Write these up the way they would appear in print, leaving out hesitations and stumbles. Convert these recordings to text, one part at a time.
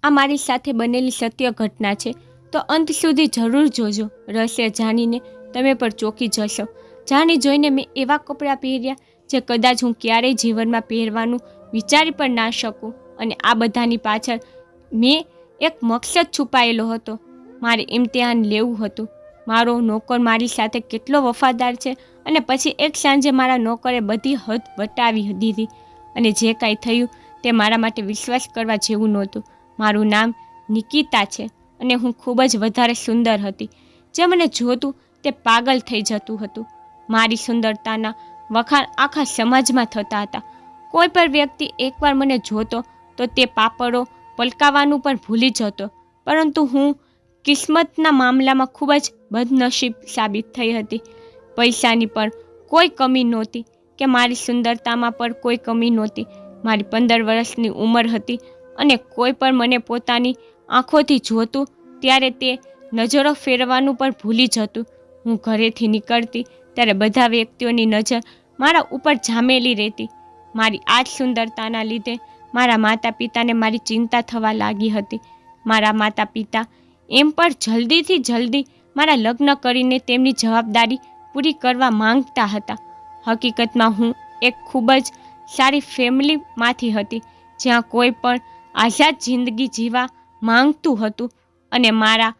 આ મારી સાથે બનેલી સત્ય ઘટના છે, તો અંત સુધી જરૂર જોજો. રહસ્ય જાણીને તમે પણ ચોંકી જશો. જાણી જોઈને મેં એવા કપડાં પહેર્યા જે કદાચ હું ક્યારેય જીવનમાં પહેરવાનું વિચારી પણ ના શકું. અને આ બધાની પાછળ મેં એક મકસદ છુપાયેલો હતો. મારે ઇમ્તિહાન લેવું હતું. મારો નોકર મારી સાથે કેટલો વફાદાર છે, અને પછી એક સાંજે મારા નોકરે બધી હદ વટાવી દીધી. અને જે કાંઈ થયું તે મારા માટે વિશ્વાસ કરવા જેવું નહોતું. મારું નામ નિકિતા છે, અને હું ખૂબ જ વધારે સુંદર હતી. જે મને જોતું તે પાગલ થઈ જતું હતું. મારી સુંદરતાના વખાણ આખા સમાજમાં થતા હતા. કોઈ પણ વ્યક્તિ એકવાર મને જોતો તો તે પાપડો પલકાવવાનું પણ ભૂલી જતો. પરંતુ હું કિસ્મતના મામલામાં ખૂબ જ બદનસીબ સાબિત થઈ હતી. પૈસાની પણ કોઈ કમી નહોતી, કે મારી સુંદરતામાં પણ કોઈ કમી નહોતી. મારી 15 વર્ષની ઉંમર હતી, અને કોઈ પણ મને પોતાની આંખોથી જોતું ત્યારે તે નજરો ફેરવવાનું પણ ભૂલી જતું. હું ઘરેથી નીકળતી ત્યારે બધા વ્યક્તિઓની નજર મારા ઉપર જામેલી રહેતી. મારી આ જ સુંદરતાના લીધે મારા માતા પિતાને મારી ચિંતા થવા લાગી હતી. મારા માતા પિતા એમ પણ જલ્દીથી જલ્દી મારા લગ્ન કરીને તેમની જવાબદારી પૂરી કરવા માંગતા હતા. હકીકતમાં હું એક ખૂબ જ સારી ફેમિલીમાંથી હતી, જ્યાં કોઈ પણ આઝાદ જિંદગી જીવવા માંગતું હતું. અને મારા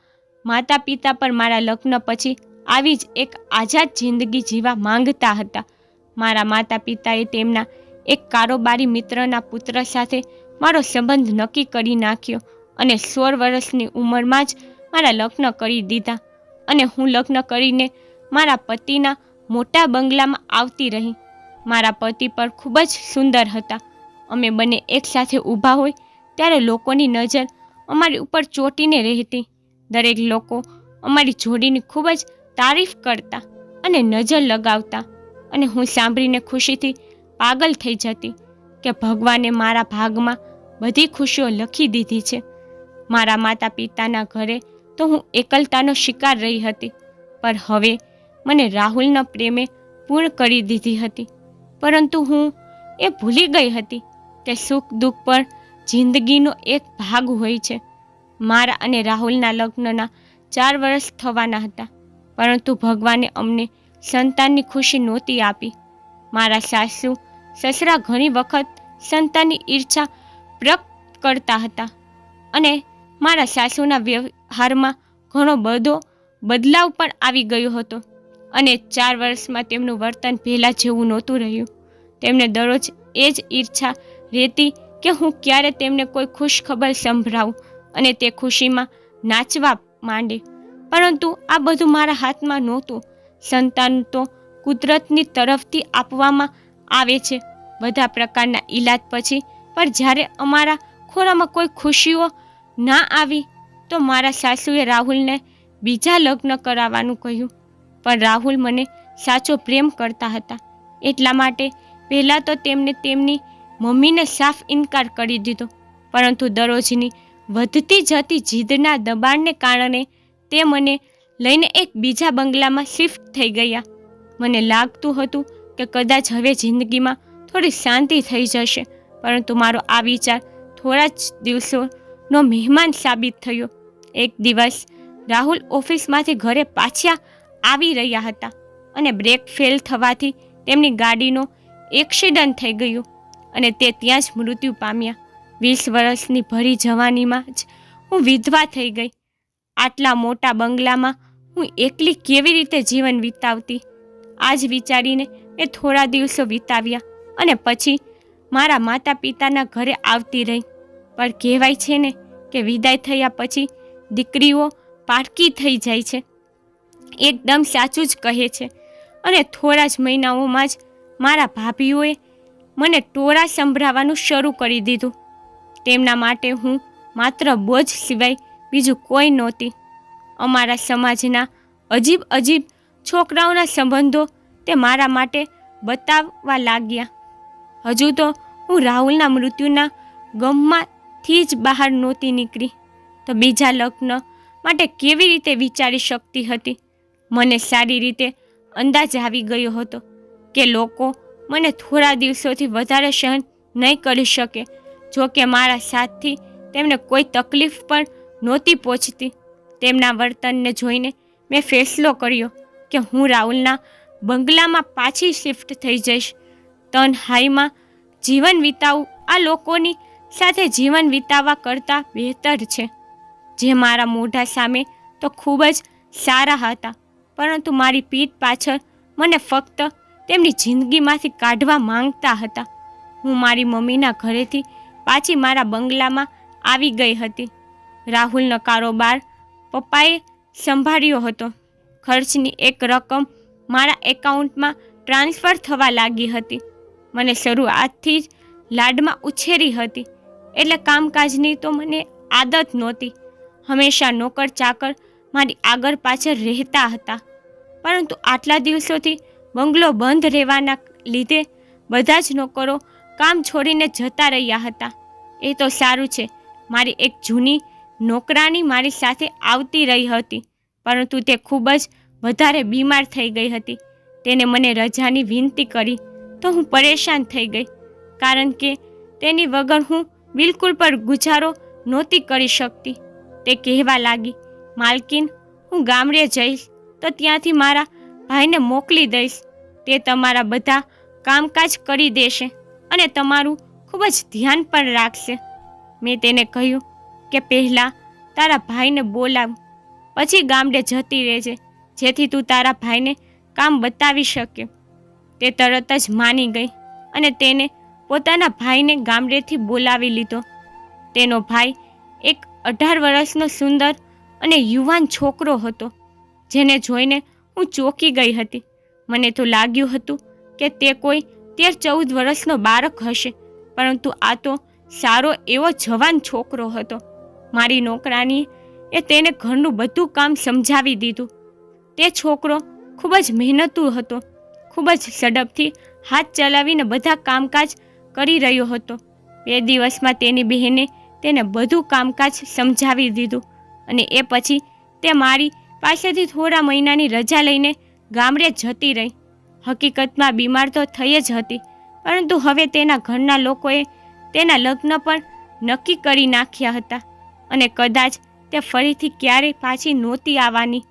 માતા પિતા પણ મારા લગ્ન પછી આવી જ એક આઝાદ જિંદગી જીવવા માંગતા હતા. મારા માતા પિતાએ તેમના એક કારોબારી મિત્રના પુત્ર સાથે મારો સંબંધ નક્કી કરી નાખ્યો, અને 16 વર્ષની ઉંમરમાં જ મારા લગ્ન કરી દીધા. અને હું લગ્ન કરીને મારા પતિના મોટા બંગલામાં આવતી રહી. મારા પતિ પર ખૂબ જ સુંદર હતા. અમે બંને એકસાથે ઊભા હોય ત્યારે લોકોની નજર અમારી ઉપર ચોંટીને રહેતી. દરેક લોકો અમારી જોડીની ખૂબ જ તારીફ કરતા અને નજર લગાવતા, અને હું સાંભળીને ખુશીથી પાગલ થઈ જતી કે ભગવાને મારા ભાગમાં બધી ખુશીઓ લખી દીધી છે. મારા માતા પિતાના ઘરે તો હું એકલતાનો શિકાર રહી હતી, પણ હવે મને રાહુલના પ્રેમે પૂર્ણ કરી દીધી હતી. પરંતુ હું એ ભૂલી ગઈ હતી કે સુખ દુઃખ પણ જિંદગીનો એક ભાગ હોય છે. મારા અને રાહુલના લગ્નના 4 વર્ષ થવાના હતા, પરંતુ ભગવાને અમને સંતાનની ખુશી નહોતી આપી. મારા સાસુ સસરા ઘણી વખત સંતાનની ઈચ્છા વ્યક્ત કરતા હતા, અને મારા સાસુના વ્યવહારમાં ઘણો બધો બદલાવ પણ આવી ગયો હતો. અને 4 વર્ષમાં તેમનું વર્તન પહેલાં જેવું નહોતું રહ્યું. તેમને દરરોજ એ જ ઈચ્છા રહેતી કે હું ક્યારે તેમને કોઈ ખુશ ખબર સંભળાવું અને તે ખુશીમાં નાચવા માંડે. પરંતુ આ બધું મારા હાથમાં નહોતું. સંતાન તો કુદરતની તરફથી આપવામાં આવે છે, બધા પ્રકારના ઈલાજ પછી. પણ જ્યારે અમારા ખોરામાં કોઈ ખુશીઓ ના આવી તો મારા સાસુએ રાહુલને બીજા લગ્ન કરાવવાનું કહ્યું. પણ રાહુલ મને સાચો પ્રેમ કરતા હતા, એટલા માટે પહેલાં તો તેમને તેમની મમ્મીને સાફ ઇનકાર કરી દીધો. પરંતુ દરરોજની વધતી જતી જીદના દબાણને કારણે તે મને લઈને એક બીજા બંગલામાં શિફ્ટ થઈ ગયા. મને લાગતું હતું કે કદાચ હવે જિંદગીમાં થોડી શાંતિ થઈ જશે, પરંતુ મારો આ વિચાર થોડા જ દિવસોનો મહેમાન સાબિત થયો. એક દિવસ રાહુલ ઓફિસમાંથી ઘરે પાછા આવી રહ્યા હતા, અને બ્રેક ફેલ થવાથી તેમની ગાડીનો એક્સિડન્ટ થઈ ગયો, અને તે ત્યાં જ મૃત્યુ પામ્યા. 20 વર્ષની ભરી જવાનીમાં જ હું વિધવા થઈ ગઈ. આટલા મોટા બંગલામાં હું એકલી કેવી રીતે જીવન વિતાવતી? આ જ વિચારીને મેં થોડા દિવસો વિતાવ્યા, અને પછી મારા માતા પિતાના ઘરે આવતી રહી. પણ કહેવાય છે ને કે વિદાય થયા પછી દીકરીઓ પારકી થઈ જાય છે. એકદમ સાચું જ કહે છે. અને થોડા જ મહિનાઓમાં જ મારા ભાભીઓએ મને ટોળા સંભળાવવાનું શરૂ કરી દીધું. તેમના માટે હું માત્ર બોજ સિવાય બીજું કોઈ નહોતી. અમારા સમાજના અજીબ અજીબ છોકરાઓના સંબંધો તે મારા માટે બતાવવા લાગ્યા. હજુ તો હું રાહુલના મૃત્યુના ગમમાંથી જ બહાર નહોતી નીકળી, તો બીજા લગ્ન માટે કેવી રીતે વિચારી શકતી હતી? મને સારી રીતે અંદાજ આવી ગયો હતો કે લોકો મને થોડા દિવસોથી વધારે સહન નહીં કરી શકે. જો કે મારા સાથથી તેમને કોઈ તકલીફ પણ નહોતી પહોંચતી. તેમના વર્તનને જોઈને મેં ફેસલો કર્યો કે હું રાહુલના બંગલામાં પાછી શિફ્ટ થઈ જઈશ. તન્હાઈમાં જીવન વિતાવવું આ લોકોની સાથે જીવન વિતાવવા કરતાં બહેતર છે, જે મારા મોઢા સામે તો ખૂબ જ સારા હતા, પરંતુ મારી પીઠ પાછળ મને ફક્ત તેમની જિંદગીમાંથી કાઢવા માંગતા હતા. હું મારી મમ્મીના ઘરેથી પાછી મારા બંગલામાં આવી ગઈ હતી. રાહુલનો કારોબાર પપ્પાએ સંભાળ્યો હતો. ખર્ચની એક રકમ મારા એકાઉન્ટમાં ટ્રાન્સફર થવા લાગી હતી. મને શરૂઆતથી જ લાડમાં ઉછેરી હતી, એટલે કામકાજની તો મને આદત નહોતી. હંમેશા નોકર ચાકર મારી આગળ પાછળ રહેતા હતા, પરંતુ આટલા દિવસોથી બંગલો બંધ રહેવાના લીધે બધા જ નોકરો કામ છોડીને જતા રહ્યા હતા. એ તો સારું છે, મારી એક જૂની નોકરાણી મારી સાથે આવતી રહી હતી, પરંતુ તે ખૂબ જ વધારે બીમાર થઈ ગઈ હતી. તેને મને રજાની વિનંતી કરી તો હું પરેશાન થઈ ગઈ, કારણ કે તેની વગર હું બિલકુલ પણ ગુજારો નહોતી કરી શકતી. તે કહેવા લાગી, માલકીન, હું ગામડે જઈશ તો ત્યાંથી મારા ભાઈને મોકલી દઈશ. તે તમારા બધા કામકાજ કરી દેશે અને તમારું ખૂબ જ ધ્યાન પણ રાખશે. મેં તેને કહ્યું કે પહેલાં તારા ભાઈને બોલાવ, પછી ગામડે જતી રહેજે, જેથી તું તારા ભાઈને કામ બતાવી શકે. તે તરત જ માની ગઈ અને તેને પોતાના ભાઈને ગામડેથી બોલાવી લીધો. તેનો ભાઈ એક 18 વર્ષનો સુંદર અને યુવાન છોકરો હતો, જેને જોઈને હું ચોંકી ગઈ હતી. મને તો લાગ્યું હતું કે તે કોઈ 13-14 વર્ષનો બાળક હશે, પરંતુ આ તો સારો એવો જવાન છોકરો હતો. મારી નોકરાનીએ તેને ઘરનું બધું કામ સમજાવી દીધું. તે છોકરો ખૂબ જ મહેનતુ હતો, ખૂબ જ ઝડપથી હાથ ચલાવીને બધા કામકાજ કરી રહ્યો હતો. 2 દિવસમાં તેની બહેને તેને બધું કામકાજ સમજાવી દીધું અને એ પછી તે મારી પાસેથી થોડા મહિનાની રજા લઈને ગામડે જતી રહી. હકીકતમાં બીમાર તો થઈ જ હતી, પરંતુ હવે તેના ઘરના લોકોએ તેના લગ્ન પણ નક્કી કરી નાખ્યા હતા અને કદાચ તે ફરીથી ક્યારેય પાછી નહોતી આવવાની.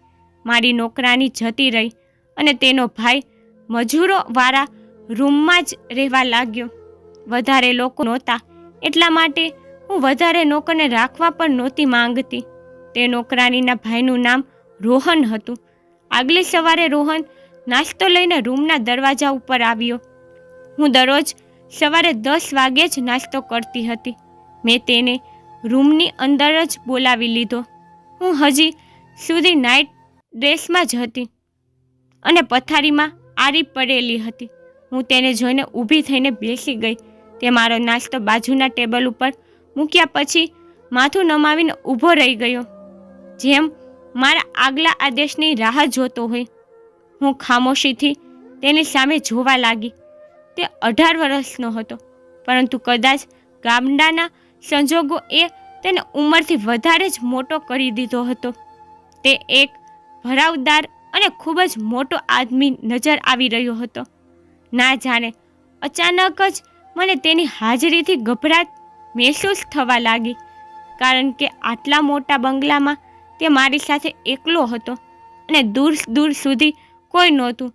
મારી નોકરાની જતી રહી અને તેનો ભાઈ મજૂરોવાળા રૂમમાં જ રહેવા લાગ્યો. વધારે લોકો નહોતા, એટલા માટે હું વધારે નોકરને રાખવા પણ નહોતી માંગતી. તે નોકરાનીના ભાઈનું નામ રોહન હતું. આગલી સવારે રોહન નાસ્તો લઈને રૂમના દરવાજા ઉપર આવ્યો. હું દરરોજ સવારે 10 વાગ્યે જ નાસ્તો કરતી હતી. મેં તેને રૂમની અંદર જ બોલાવી લીધો. હું હજી સુધી નાઇટ ડ્રેસમાં જ હતી અને પથારીમાં આડી પડેલી હતી. હું તેને જોઈને ઊભી થઈને બેસી ગઈ. તે મારો નાસ્તો બાજુના ટેબલ ઉપર મૂક્યા પછી માથું નમાવીને ઊભો રહી ગયો, જેમ મારા આગલા આદેશની રાહ જોતો હોય. હું ખામોશીથી તેની સામે જોવા લાગી. તે 18 વર્ષનો હતો, પરંતુ કદાચ ગામડાના સંજોગોએ તેને ઉંમરથી વધારે જ મોટો કરી દીધો હતો. તે એક ભરાવદાર અને ખૂબ જ મોટો આદમી નજર આવી રહ્યો હતો. ના જાણે અચાનક જ મને તેની હાજરીથી ગભરાટ મહેસૂસ થવા લાગી, કારણ કે આટલા મોટા બંગલામાં તે મારી સાથે એકલો હતો અને દૂર દૂર સુધી કોઈ નહોતું.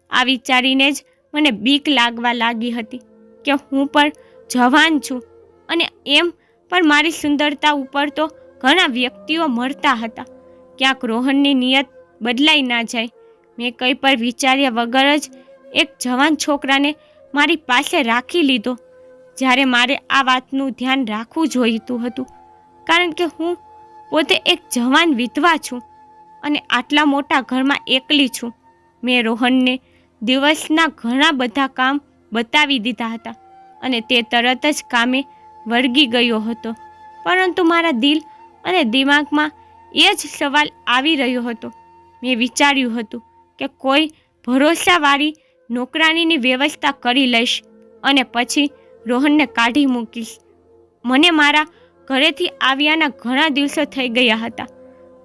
આ વિચારીને જ મને બીક લાગવા લાગી હતી કે હું પણ જવાન છું અને એમ પણ મારી સુંદરતા ઉપર તો ઘણા વ્યક્તિઓ મળતા હતા. ક્યાંક રોહનની નિયત બદલાઈ ના જાય. મેં કંઈ પણ વિચાર્યા વગર જ એક જવાન છોકરાને મારી પાસે રાખી લીધો, જ્યારે મારે આ વાતનું ધ્યાન રાખવું જોઈતું હતું, કારણ કે હું પોતે એક જવાન વિધવા છું અને આટલા મોટા ઘરમાં એકલી છું. મેં રોહનને દિવસના ઘણા બધા કામ બતાવી દીધા હતા અને તે તરત જ કામે વળગી ગયો હતો. પરંતુ મારા દિલ અને દિમાગમાં એ જ સવાલ આવી રહ્યો હતો. મેં વિચાર્યું હતું કે કોઈ ભરોસાવાળી નોકરાનીની વ્યવસ્થા કરી લઈશ અને પછી રોહનને કાઢી મૂકીશ. મને મારા ઘરેથી આવ્યાના ઘણા દિવસો થઈ ગયા હતા,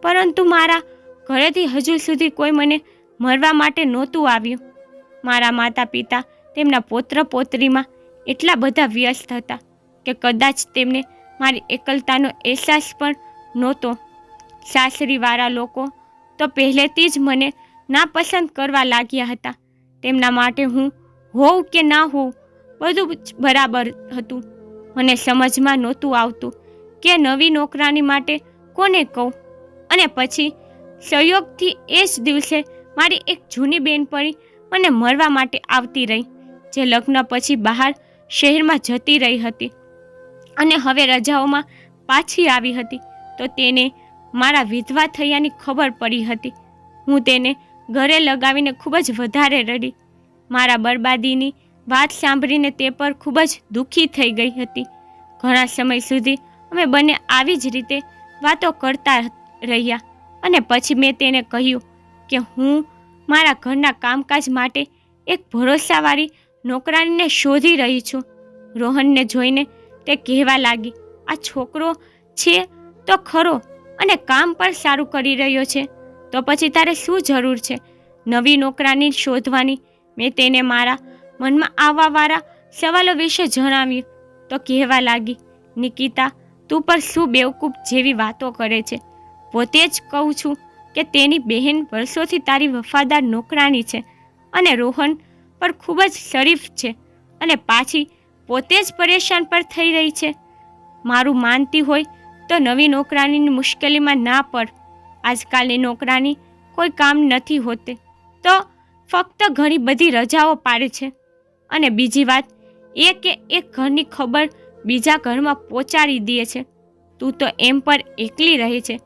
પરંતુ મારા ઘરેથી હજુ સુધી કોઈ મને મળવા માટે નહોતું આવ્યું. મારા માતા પિતા તેમના પૌત્ર પૌત્રીમાં એટલા બધા વ્યસ્ત હતા કે કદાચ તેમને મારી એકલતાનો અહેસાસ પણ નહોતો. સાસરીવાળા લોકો તો પહેલેથી જ મને નાપસંદ કરવા લાગ્યા હતા. તેમના માટે હું હોઉં કે ના હોઉં બધું જ બરાબર હતું. મને સમજમાં નહોતું આવતું કે નવી નોકરાની માટે કોને કહું. અને પછી સંયોગથી એ જ દિવસે મારી એક જૂની બેનપણી મને મળવા માટે આવતી રહી, જે લગ્ન પછી બહાર શહેરમાં જતી રહી હતી અને હવે રજાઓમાં પાછી આવી હતી. તો તેને મારા વિધવા થયાની ખબર પડી હતી. હું તેને ઘરે લગાવીને ખૂબ જ વધારે રડી. મારા બરબાદીની વાત સાંભળીને તે પર ખૂબ જ દુઃખી થઈ ગઈ હતી. ઘણા સમય સુધી અમે બંને આવી જ રીતે વાતો કરતા રહ્યા અને પછી મેં તેને કહ્યું કે હું મારા ઘરના કામકાજ માટે એક ભરોસાવાળી નોકરાનીને શોધી રહી છું. રોહનને જોઈને તે કહેવા લાગી, આ છોકરો છે તો ખરો અને કામ પણ સારું કરી રહ્યો છે, તો પછી તારે શું જરૂર છે નવી નોકરાની શોધવાની? મેં તેને મારા મનમાં આવવાવાળા સવાલો વિશે જણાવ્યું તો કહેવા લાગી, નિકિતા, તું પણ શું બેવકૂફ જેવી વાતો કરે છે. પોતે જ કહું છું કે તેની બહેન વર્ષોથી તારી વફાદાર નોકરાની છે અને રોહન પર ખૂબ જ શરીફ છે અને પાછી પોતે જ પરેશાન પર થઈ રહી છે. મારું માનતી હોય તો નવી નોકરાનીની મુશ્કેલીમાં ના પડ. આજકાલની નોકરાની કોઈ કામ નથી હોતે તો ફક્ત ઘણી બધી રજાઓ પાડે છે અને બીજી વાત એ કે એક ઘરની ખબર બીજા ઘરમાં પહોંચાડી દે છે. તું તો એમ પર એકલી રહે છે.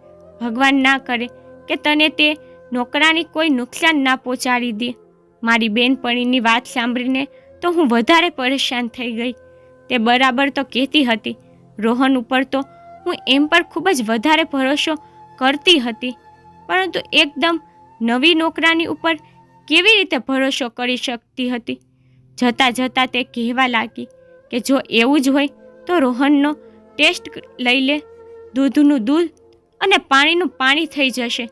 ભગવાન ના કરે કે તને તે નોકરાની કોઈ નુકસાન ના પહોંચાડી દે. મારી બેનપણીની વાત સાંભળીને તો હું વધારે પરેશાન થઈ ગઈ. તે બરાબર તો કહેતી હતી. રોહન ઉપર તો હું એમ પર ખૂબ જ વધારે ભરોસો કરતી હતી, પરંતુ એકદમ નવી નોકરાની ઉપર કેવી રીતે ભરોસો કરી શકતી હતી? જતાં જતાં તે કહેવા લાગી કે જો એવું જ હોય તો રોહનનો ટેસ્ટ લઈ લે. દૂધનું દૂધ અને પાણીનું પાણી થઈ જશે.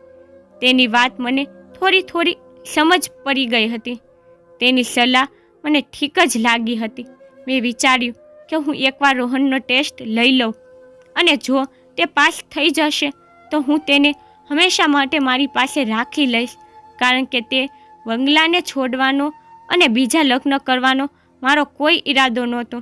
તેની વાત મને થોડી સમજ પડી ગઈ હતી. તેની સલાહ મને ઠીક જ લાગી હતી. મેં વિચાર્યું કે હું એકવાર રોહનનો ટેસ્ટ લઈ લઉં અને જો તે પાસ થઈ જશે તો હું તેને હંમેશા માટે મારી પાસે રાખી લઈશ, કારણ કે તે બંગલાને છોડવાનો અને બીજા લગ્ન કરવાનો મારો કોઈ ઈરાદો નહોતો.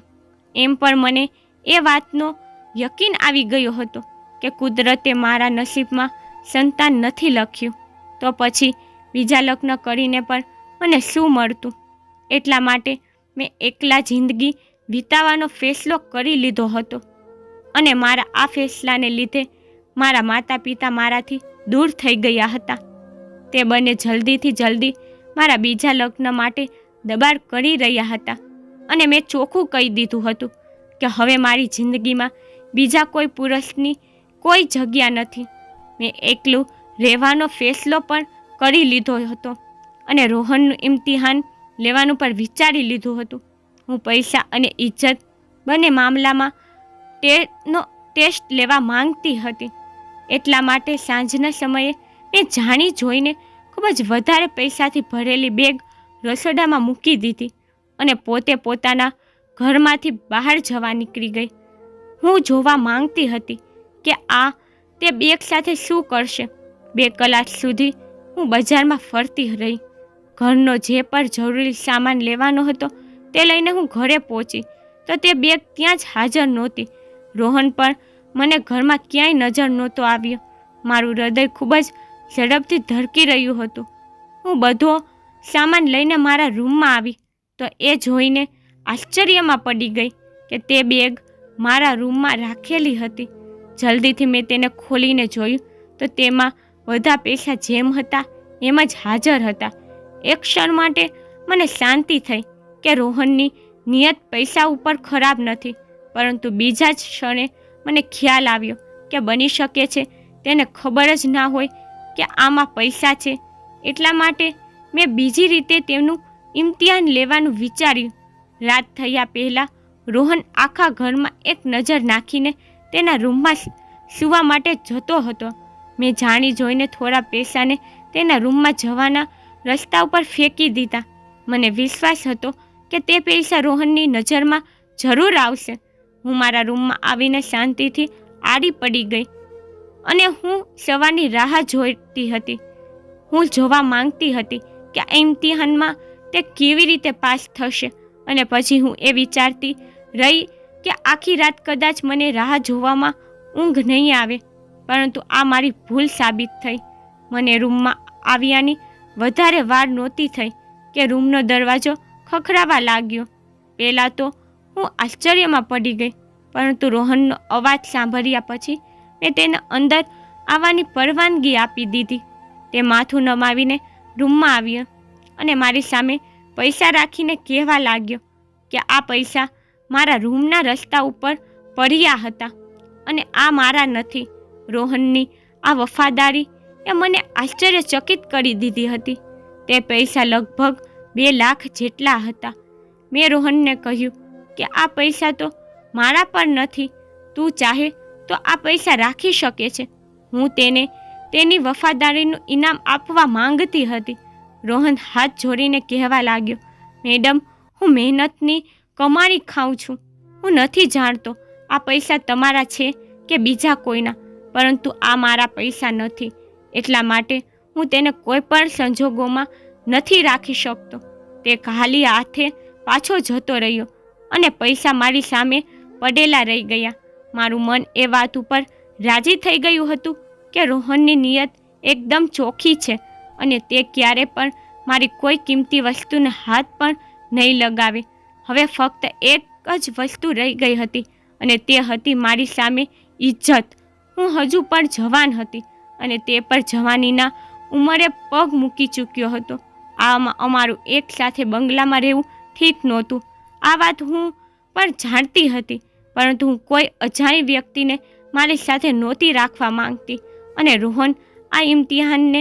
એમ પણ મને એ વાતનો યકીન આવી ગયો હતો કે કુદરતે મારા નસીબમાં સંતાન નથી લખ્યું, તો પછી બીજા લગ્ન કરીને પણ મને શું મળતું? એટલા માટે મેં એકલા જિંદગી વિતાવવાનો ફેસલો કરી લીધો હતો અને મારા આ ફેસલાને લીધે મારા માતા પિતા મારાથી દૂર થઈ ગયા હતા. તે બંને જલ્દીથી જલ્દી મારા બીજા લગ્ન માટે દબાણ કરી રહ્યા હતા અને મેં ચોખ્ખું કહી દીધું હતું કે હવે મારી જિંદગીમાં બીજા કોઈ પુરુષની કોઈ જગ્યા નથી. મેં એકલું રહેવાનો ફેસલો પણ કરી લીધો હતો અને રોહનનું ઇમ્તિહાન લેવાનું પણ વિચારી લીધું હતું. હું પૈસા અને ઇજ્જત બંને મામલામાં ટેસ્ટ લેવા માંગતી હતી. એટલા માટે સાંજના સમયે મેં જાણી જોઈને ખૂબ જ વધારે પૈસાથી ભરેલી બેગ રસોડામાં મૂકી દીધી અને પોતે પોતાના ઘરમાંથી બહાર જવા નીકળી ગઈ. હું જોવા માંગતી હતી કે આ તે બેગ સાથે શું કરશે. 2 કલાક સુધી હું બજારમાં ફરતી રહી. ઘરનો જે પણ જરૂરી સામાન લેવાનો હતો તે લઈને હું ઘરે પહોંચી તો તે બેગ ત્યાં જ હાજર નહોતી. રોહન પણ મને ઘરમાં ક્યાંય નજર નહોતો આવ્યો. મારું હૃદય ખૂબ જ ઝડપથી ધડકી રહ્યું હતું. હું બધો સામાન લઈને મારા રૂમમાં આવી તો એ જોઈને આશ્ચર્યમાં પડી ગઈ કે તે બેગ મારા રૂમમાં રાખેલી હતી. જલ્દીથી મેં તેને ખોલીને જોયું તો તેમાં બધા પૈસા જેમ હતા એમ જ હાજર હતા. એક ક્ષણ માટે મને શાંતિ થઈ કે રોહનની નિયત પૈસા ઉપર ખરાબ નથી, પરંતુ બીજા જ ક્ષણે મને ખ્યાલ આવ્યો કે બની શકે છે તેને ખબર જ ના હોય કે આમાં પૈસા છે. એટલા માટે મેં બીજી રીતે તેમનું ઇમ્તિહાન લેવાનું વિચાર્યું. રાત થયા પહેલાં રોહન આખા ઘરમાં એક નજર નાખીને તેના રૂમમાં સૂવા માટે જતો હતો. મેં જાણી જોઈને થોડા પૈસાને તેના રૂમમાં જવાના રસ્તા ઉપર ફેંકી દીધા. મને વિશ્વાસ હતો કે તે પૈસા રોહનની નજરમાં જરૂર આવશે. હું મારા રૂમમાં આવીને શાંતિથી આડી પડી ગઈ અને હું સવારની રાહ જોઈતી હતી. હું જોવા માંગતી હતી કે આ ઇમ્તિહાનમાં તે કેવી રીતે પાસ થશે, અને પછી હું એ વિચારતી રહી કે આખી રાત કદાચ મને રાહ જોવામાં ઊંઘ નહીં આવે. પરંતુ આ મારી ભૂલ સાબિત થઈ. મને રૂમમાં આવ્યાની વધારે વાર નહોતી થઈ કે રૂમનો દરવાજો ખખડાવા લાગ્યો. પહેલાં તો હું આશ્ચર્યમાં પડી ગઈ, પરંતુ રોહનનો અવાજ સાંભળ્યા પછી મેં તેને અંદર આવવાની પરવાનગી આપી દીધી. તે માથું નમાવીને રૂમમાં આવ્યો અને મારી સામે પૈસા રાખીને કહેવા લાગ્યો કે આ પૈસા મારા રૂમના રસ્તા ઉપર પડ્યા હતા અને આ મારા નથી. રોહનની આ વફાદારી એ મને આશ્ચર્યચકિત કરી દીધી હતી. તે પૈસા લગભગ 2 લાખ જેટલા હતા. મેં રોહનને કહ્યું કે આ પૈસા તો મારા પર નથી, તું ચાહે તો આ પૈસા રાખી શકે છે. હું તેને તેની વફાદારીનું ઇનામ આપવા માંગતી હતી. રોહન હાથ જોડીને કહેવા લાગ્યો, મેડમ, હું મહેનતની કમાણી ખાઉં છું. હું નથી જાણતો આ પૈસા તમારા છે કે બીજા કોઈના, પરંતુ આ મારા પૈસા નથી. એટલા માટે હું તેને કોઈ પણ સંજોગોમાં નથી રાખી શકતો. તે ખાલી હાથે પાછો જતો રહ્યો અને પૈસા મારી સામે પડેલા રહી ગયા. મારું મન એ વાત ઉપર રાજી થઈ ગયું હતું કે રોહનની નિયત એકદમ ચોખ્ખી છે અને તે ક્યારે પણ મારી કોઈ કિંમતી વસ્તુને હાથ પણ નહીં લગાવે. હવે ફક્ત એક જ વસ્તુ રહી ગઈ હતી અને તે હતી મારી સામે ઇજ્જત. હું હજુ પણ જવાન હતી અને તે પર જવાનીના ઉંમરે પગ મૂકી ચૂક્યો હતો. આમાં અમારું એક સાથે બંગલામાં રહેવું ઠીક નહોતું. આ વાત હું પણ જાણતી હતી, પરંતુ હું કોઈ અજાણી વ્યક્તિને મારી સાથે નહોતી રાખવા માંગતી. અને રોહન આ ઇમ્તિહાનને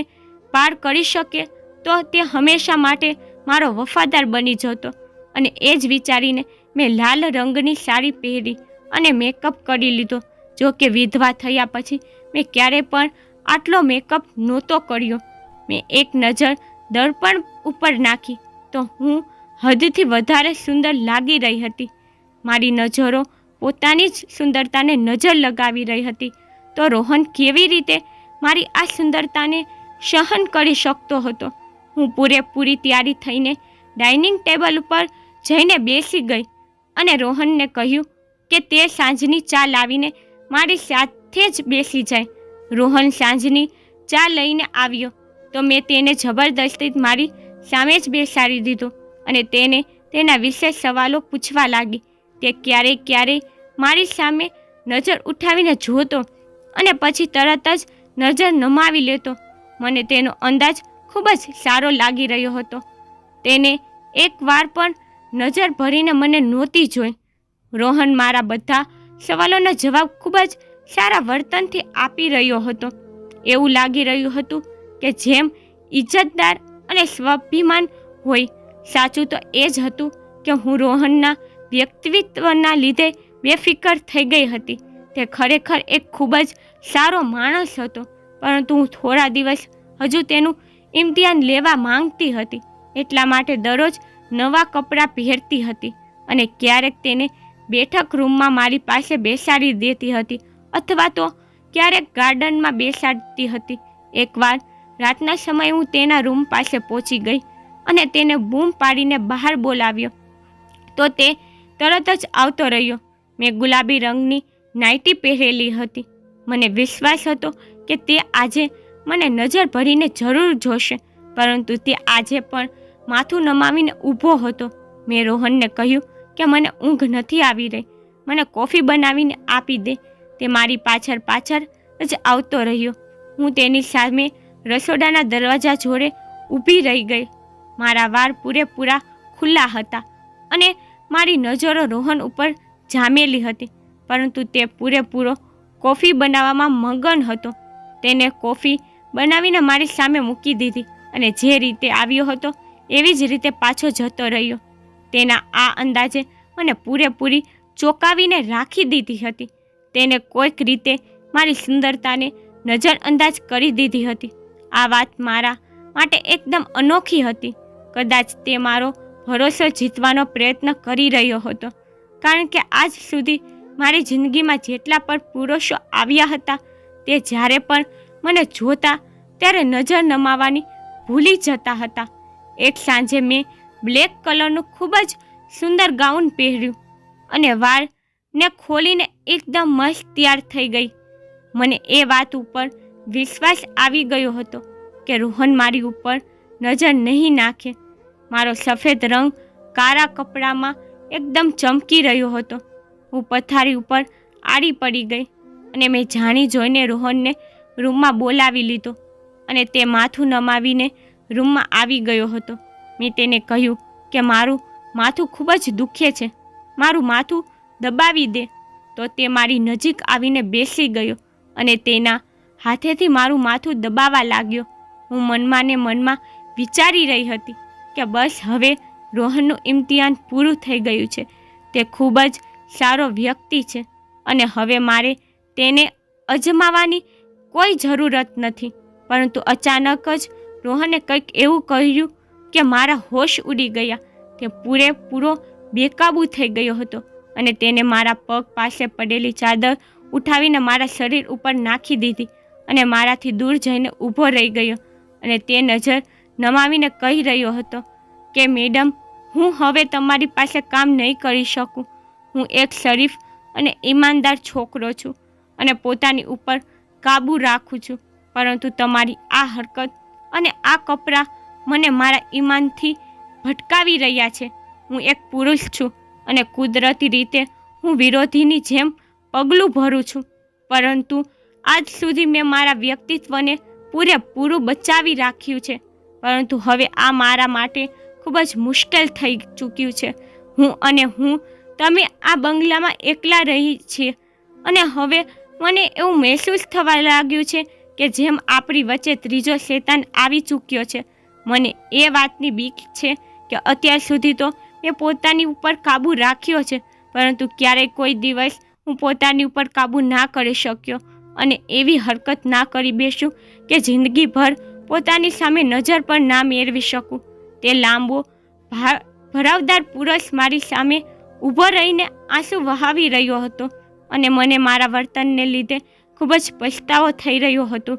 પાર કરી શકે તો તે હંમેશા માટે મારો વફાદાર બની જતો. અને એ જ વિચારીને મેં લાલ રંગની સાડી પહેરી અને મેકઅપ કરી લીધો. જો કે વિધવા થયા પછી મેં ક્યારેય પણ આટલો મેકઅપ નહોતો કર્યો. મેં એક નજર દર્પણ ઉપર નાખી તો હું હદથી વધારે સુંદર લાગી રહી હતી. મારી નજરો પોતાની જ સુંદરતાને નજર લગાવી રહી હતી. તો રોહન કેવી રીતે મારી આ સુંદરતાને સહન કરી શકતો હતો? હું પૂરેપૂરી તૈયારી થઈને ડાઇનિંગ ટેબલ ઉપર જઈને બેસી ગઈ અને રોહનને કહ્યું કે તે સાંજની ચા લાવીને મારી સાથે જ બેસી જાય. રોહન સાંજની ચા લઈને આવ્યો તો મેં તેને જબરદસ્તી મારી સામે જ બેસાડી દીધો અને તેને તેના વિશે સવાલો પૂછવા લાગી. તે ક્યારેય મારી સામે નજર ઉઠાવીને જોતો અને પછી તરત જ નજર નમાવી લેતો. મને તેનો અંદાજ ખૂબ જ સારો લાગી રહ્યો હતો. તેને એકવાર પણ નજર ભરીને મને નહોતી જોઈ. રોહન મારા બધા સવાલોના જવાબ ખૂબ જ સારા વર્તનથી આપી રહ્યો હતો. એવું લાગી રહ્યું હતું કે જેમ ઇજ્જતદાર અને સ્વાભિમાન હોય. સાચું તો એ જ હતું કે હું રોહનના વ્યક્તિત્વના લીધે બેફિકર થઈ ગઈ હતી. તે ખરેખર એક ખૂબ જ સારો માણસ હતો, પરંતુ હું થોડા દિવસ હજુ તેનું ઇમ્તિહાન લેવા માંગતી હતી. એટલા માટે દરરોજ નવા કપડાં પહેરતી હતી અને ક્યારેક તેને બેઠક રૂમમાં મારી પાસે બેસાડી દેતી હતી અથવા તો ક્યારેક ગાર્ડનમાં બેસાડતી હતી. એકવાર રાતના સમયે હું તેના રૂમ પાસે પહોંચી ગઈ અને તેને બૂમ પાડીને બહાર બોલાવ્યો તો તે તરત જ આવતો રહ્યો. મેં ગુલાબી રંગની નાઇટી પહેરેલી હતી. મને વિશ્વાસ હતો કે તે આજે મને નજર ભરીને જરૂર જોશે, પરંતુ તે આજે પણ માથું નમાવીને ઊભો હતો. મેં રોહનને કહ્યું કે મને ઊંઘ નથી આવી રહી, મને કોફી બનાવીને આપી દે. તે મારી પાછળ જ આવતો રહ્યો. હું તેની સામે રસોડાના દરવાજા જોડે ઊભી રહી ગઈ. મારા વાળ પૂરેપૂરા ખુલ્લા હતા અને મારી નજરો રોહન ઉપર જામેલી હતી, પરંતુ તે પૂરેપૂરો કોફી બનાવવામાં મગન હતો. તેને કોફી બનાવીને મારી સામે મૂકી દીધી અને જે રીતે આવ્યો હતો એવી જ રીતે પાછો જતો રહ્યો. તેના આ અંદાજે મને પૂરેપૂરી ચોંકાવીને રાખી દીધી હતી. તેને કોઈક રીતે મારી સુંદરતાને નજરઅંદાજ કરી દીધી હતી. આ વાત મારા માટે એકદમ અનોખી હતી. કદાચ તે મારો ભરોસો જીતવાનો પ્રયત્ન કરી રહ્યો હતો, કારણ કે આજ સુધી મારી જિંદગીમાં જેટલા પણ પુરુષો આવ્યા હતા તે જ્યારે પણ મને જોતા ત્યારે નજર નમાવાની ભૂલી જતા હતા. એક સાંજે મેં બ્લેક કલરનું ખૂબ જ સુંદર ગાઉન પહેર્યું અને વાળને ખોલીને એકદમ મસ્ત તૈયાર થઈ ગઈ. મને એ વાત ઉપર વિશ્વાસ આવી ગયો હતો કે રોહન મારી ઉપર નજર નહીં નાખે. મારો સફેદ રંગ કાળા કપડામાં એકદમ ચમકી રહ્યો હતો. હું પથારી ઉપર આડી પડી ગઈ અને મેં જાણી જોઈને રોહનને રૂમમાં બોલાવી લીધો અને તે માથું નમાવીને રૂમમાં આવી ગયો હતો. મેં તેને કહ્યું કે મારું માથું ખૂબ જ દુખે છે, મારું માથું દબાવી દે. તો તે મારી નજીક આવીને બેસી ગયો અને તેના હાથેથી મારું માથું દબાવવા લાગ્યો. હું મનમાં ને મનમાં વિચારી રહી હતી કે બસ હવે રોહનનું ઇમ્તિહાન પૂરું થઈ ગયું છે. તે ખૂબ જ સારો વ્યક્તિ છે અને હવે મારે તેને અજમાવવાની કોઈ જરૂરત નથી. પરંતુ અચાનક જ રોહને કંઈક એવું કહ્યું કે મારા હોશ ઉડી ગયા. તે પૂરેપૂરો બેકાબૂ થઈ ગયો હતો અને તેને મારા પગ પાસે પડેલી ચાદર ઉઠાવીને મારા શરીર ઉપર નાખી દીધી અને મારાથી દૂર જઈને ઊભો રહી ગયો અને તે નજર નમાવીને કહી રહ્યો હતો કે મેડમ, હું હવે તમારી પાસે કામ નહીં કરી શકું. હું એક શરીફ અને ઈમાનદાર છોકરો છું અને પોતાની ઉપર કાબૂ રાખું છું, પરંતુ તમારી આ હરકત અને આ કપડાં મને મારા ઈમાનથી ભટકાવી રહ્યા છે. હું એક પુરુષ છું અને કુદરતી રીતે હું વિરોધીની જેમ પગલું ભરું છું, પરંતુ આજ સુધી મેં મારા વ્યક્તિત્વને પૂરેપૂરું બચાવી રાખ્યું છે. પરંતુ હવે આ મારા માટે ખૂબ જ મુશ્કેલ થઈ ચૂક્યું છે. હું તમે આ બંગલામાં એકલા રહી છીએ અને હવે મને એવું મહેસૂસ થવા લાગ્યું છે કે જેમ આપણી વચ્ચે ત્રીજો શૈતાન આવી ચૂક્યો છે. મને એ વાતની બીક છે કે અત્યાર સુધી તો મેં પોતાની ઉપર કાબૂ રાખ્યો છે, પરંતુ ક્યારેય કોઈ દિવસ હું પોતાની ઉપર કાબૂ ના કરી શક્યો અને એવી હરકત ના કરી બેસું કે જિંદગીભર પોતાની સામે નજર પણ ના મેળવી શકું. તે લાંબો ભરાવદાર પુરુષ મારી સામે ઊભો રહીને આંસુ વહાવી રહ્યો હતો અને મને મારા વર્તનને લીધે ખૂબ જ પછતાવો થઈ રહ્યો હતો.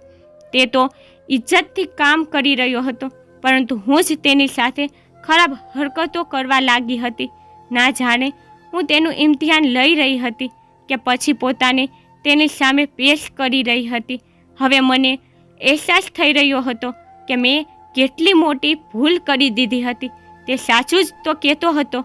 તે તો ઇજ્જતથી કામ કરી રહ્યો હતો, પરંતુ હું જ તેની સાથે ખરાબ હરકતો કરવા લાગી હતી. ના જાણે હું તેનું ઇમ્તિહાન લઈ રહી હતી કે પછી પોતાને તેની સામે પેશ કરી રહી હતી. હવે મને અહેસાસ થઈ રહ્યો હતો કે મેં કેટલી મોટી ભૂલ કરી દીધી હતી. તે સાચું જ તો કહેતો હતો.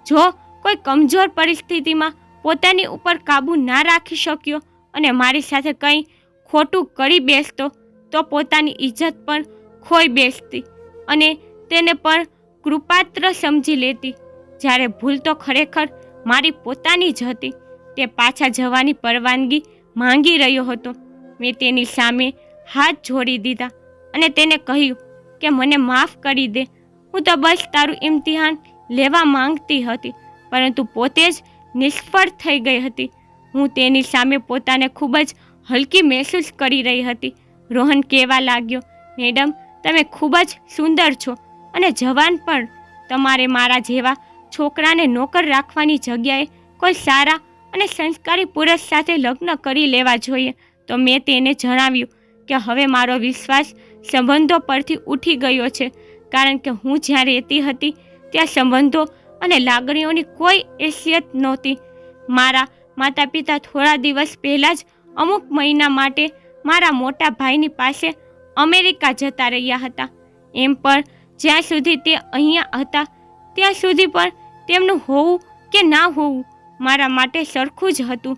જો કોઈ કમજોર પરિસ્થિતિમાં પોતાની ઉપર કાબૂ ના રાખી શક્યો અને મારી સાથે કંઈ ખોટું કરી બેસતો તો પોતાની ઇજ્જત પણ ખોઈ બેસતી અને તેને પણ કૃપાત્ર સમજી લેતી. જ્યારે ભૂલ તો ખરેખર મારી પોતાની જ હતી. તે પાછા જવાની પરવાનગી માંગી રહ્યો હતો. મેં તેની સામે હાથ જોડી દીધા અને તેને કહ્યું કે મને માફ કરી દે. હું તો બસ તારું ઇમ્તિહાન લેવા માંગતી હતી, પરંતુ પોતે જ નિષ્ફળ થઈ ગઈ હતી. હું તેની સામે પોતાને ખૂબ જ હલકી મહેસૂસ કરી રહી હતી. રોહન કહેવા લાગ્યો, મેડમ, તમે ખૂબ જ સુંદર છો અને જવાન પણ. તમારે મારા જેવા છોકરાને નોકર રાખવાની જગ્યાએ કોઈ સારા અને સંસ્કારી પુરુષ સાથે લગ્ન કરી લેવા જોઈએ. તો મેં તેને જણાવ્યું કે હવે મારો વિશ્વાસ સંબંધો પરથી ઉઠી ગયો છે, કારણ કે હું જ્યાં રહેતી હતી ત્યાં સંબંધો અને લાગણીઓની કોઈ હેસિયત નહોતી. મારા માતા પિતા થોડા દિવસ પહેલાં જ અમુક મહિના માટે મારા મોટા ભાઈની પાસે અમેરિકા જતા રહ્યા હતા. એમ પણ જ્યાં સુધી તે અહીંયા હતા ત્યાં સુધી પણ તેમનું હોવું કે ના હોવું મારા માટે સરખું જ હતું.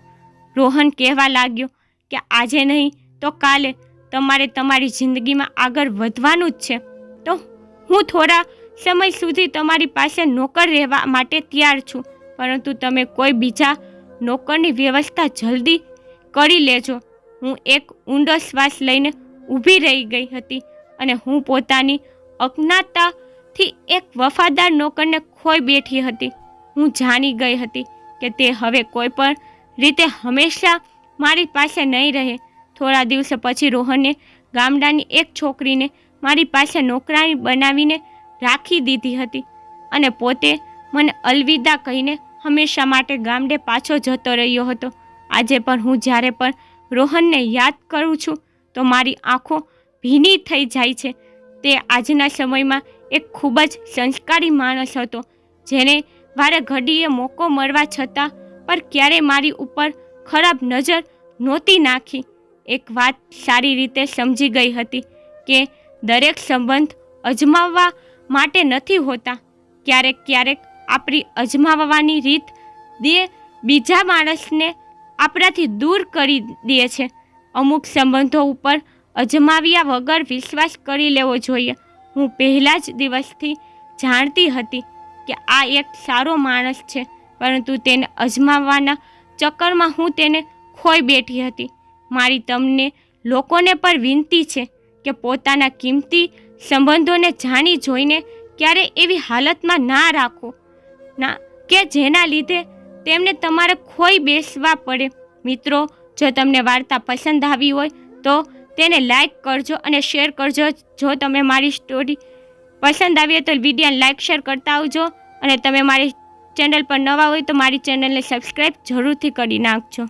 રોહન કહેવા લાગ્યો કે આજે નહીં તો કાલે તમારે તમારી જિંદગીમાં આગળ વધવાનું જ છે. તો હું થોડા સમય સુધી તમારી પાસે નોકર રહેવા માટે તૈયાર છું, પરંતુ તમે કોઈ બીજા નોકરની વ્યવસ્થા જલ્દી કરી લેજો. હું એક ઊંડો શ્વાસ લઈને ઊભી રહી ગઈ હતી અને હું પોતાની અજ્ઞાનતાથી એક વફાદાર નોકરને ખોઈ બેઠી હતી. હું જાણી ગઈ હતી કે તે હવે કોઈ પણ રીતે હંમેશા મારી પાસે નહીં રહે. થોડા દિવસો પછી રોહને ગામડાની એક છોકરીને મારી પાસે નોકરાણી બનાવીને રાખી દીધી હતી અને પોતે મને અલવિદા કહીને હંમેશા માટે ગામડે પાછો જતો રહ્યો હતો. આજે પણ હું જ્યારે પણ રોહનને યાદ કરું છું તો મારી આંખો ભીની થઈ જાય છે. તે આજના સમયમાં એક ખૂબ જ સંસ્કારી માણસ હતો, જેને વારે ઘડીએ મોકો મળવા છતાં પર ક્યારેય મારી ઉપર ખરાબ નજર નહોતી નાખી. એક વાત સારી રીતે સમજી ગઈ હતી કે દરેક સંબંધ અજમાવવા માટે નથી હોતા. ક્યારેક ક્યારેક આપણી અજમાવવાની રીત બીજા માણસને આપણાથી દૂર કરી દે છે. અમુક સંબંધો ઉપર અજમાવ્યા વગર વિશ્વાસ કરી લેવો જોઈએ. હું પહેલા જ દિવસથી જાણતી હતી કે આ એક સારો માણસ છે, પરંતુ તેને અજમાવવાના ચક્કરમાં હું તેને ખોઈ બેઠી હતી. મારી તમને લોકોને પણ વિનંતી છે કે પોતાના કિંમતી સંબંધોને જાણી જોઈને ક્યારેય એવી હાલતમાં ના રાખો કે જેના લીધે તેમને તમારે ખોઈ બેસવા પડે. મિત્રો, જો તમને વાર્તા પસંદ આવી હોય તો તેને લાઈક કરજો અને શેર કરજો. જો તમે મારી સ્ટોરી પસંદ આવી હોય તો વિડીયોને લાઈક શેર કરતા આવજો, અને તમે મારી ચેનલ પર નવા હોય તો મારી ચેનલને સબસ્ક્રાઈબ જરૂરથી કરી નાખજો.